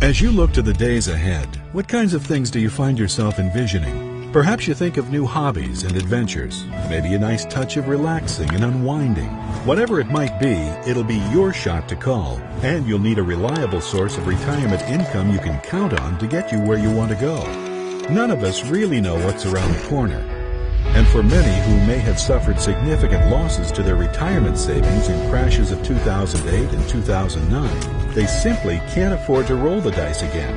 As you look to the days ahead, what kinds of things do you find yourself envisioning? Perhaps you think of new hobbies and adventures, maybe a nice touch of relaxing and unwinding. Whatever it might be, it'll be your shot to call, and you'll need a reliable source of retirement income you can count on to get you where you want to go. None of us really know what's around the corner. And for many who may have suffered significant losses to their retirement savings in crashes of 2008 and 2009, they simply can't afford to roll the dice again.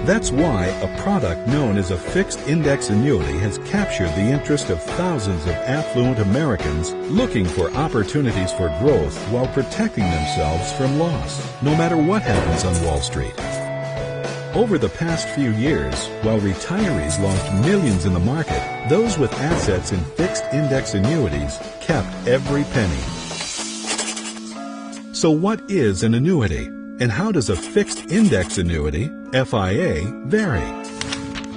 That's why a product known as a fixed index annuity has captured the interest of thousands of affluent Americans looking for opportunities for growth while protecting themselves from loss, no matter what happens on Wall Street. Over the past few years, while retirees lost millions in the market, those with assets in fixed index annuities kept every penny. So what is an annuity? And how does a fixed index annuity, FIA, vary?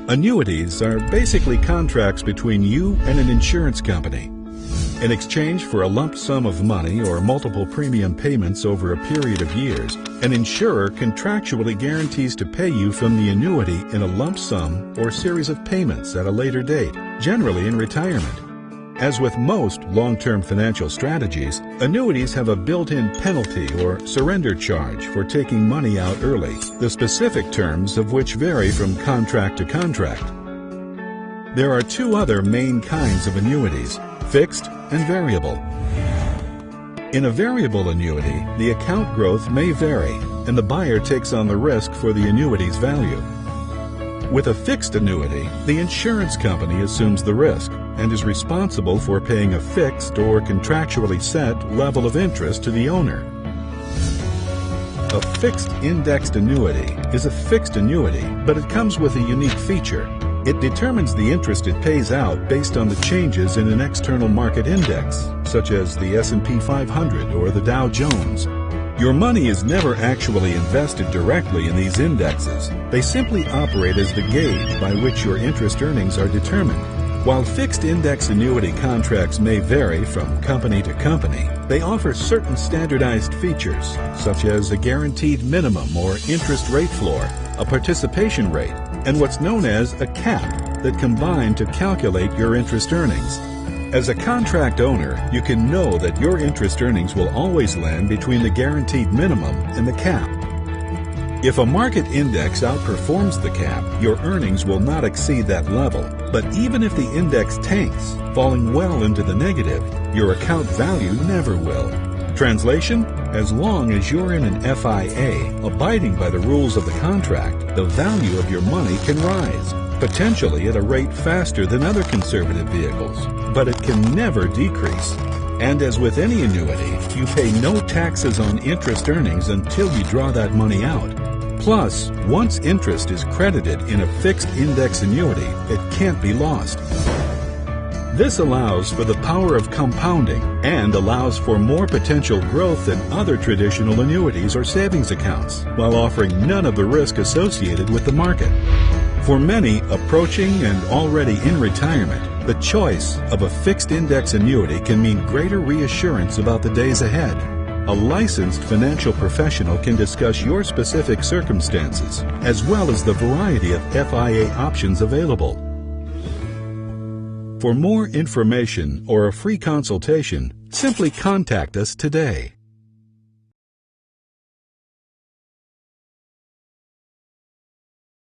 Annuities are basically contracts between you and an insurance company. In exchange for a lump sum of money or multiple premium payments over a period of years, an insurer contractually guarantees to pay you from the annuity in a lump sum or series of payments at a later date, generally in retirement. As with most long-term financial strategies, annuities have a built-in penalty or surrender charge for taking money out early, the specific terms of which vary from contract to contract. There are two other main kinds of annuities, fixed and variable. In a variable annuity, the account growth may vary, and the buyer takes on the risk for the annuity's value. With a fixed annuity, the insurance company assumes the risk and is responsible for paying a fixed or contractually set level of interest to the owner. A fixed indexed annuity is a fixed annuity, but it comes with a unique feature. It determines the interest it pays out based on the changes in an external market index, such as the S&P 500 or the Dow Jones. Your money is never actually invested directly in these indexes. They simply operate as the gauge by which your interest earnings are determined. While fixed index annuity contracts may vary from company to company, they offer certain standardized features, such as a guaranteed minimum or interest rate floor, a participation rate, and what's known as a cap that combine to calculate your interest earnings. As a contract owner, you can know that your interest earnings will always land between the guaranteed minimum and the cap. If a market index outperforms the cap, your earnings will not exceed that level. But even if the index tanks, falling well into the negative, your account value never will. Translation? As long as you're in an FIA, abiding by the rules of the contract, the value of your money can rise, potentially at a rate faster than other conservative vehicles, but it can never decrease. And as with any annuity, you pay no taxes on interest earnings until you draw that money out. Plus, once interest is credited in a fixed index annuity, it can't be lost. This allows for the power of compounding and allows for more potential growth than other traditional annuities or savings accounts, while offering none of the risk associated with the market. For many approaching and already in retirement, the choice of a fixed index annuity can mean greater reassurance about the days ahead. A licensed financial professional can discuss your specific circumstances, as well as the variety of FIA options available. For more information or a free consultation, simply contact us today.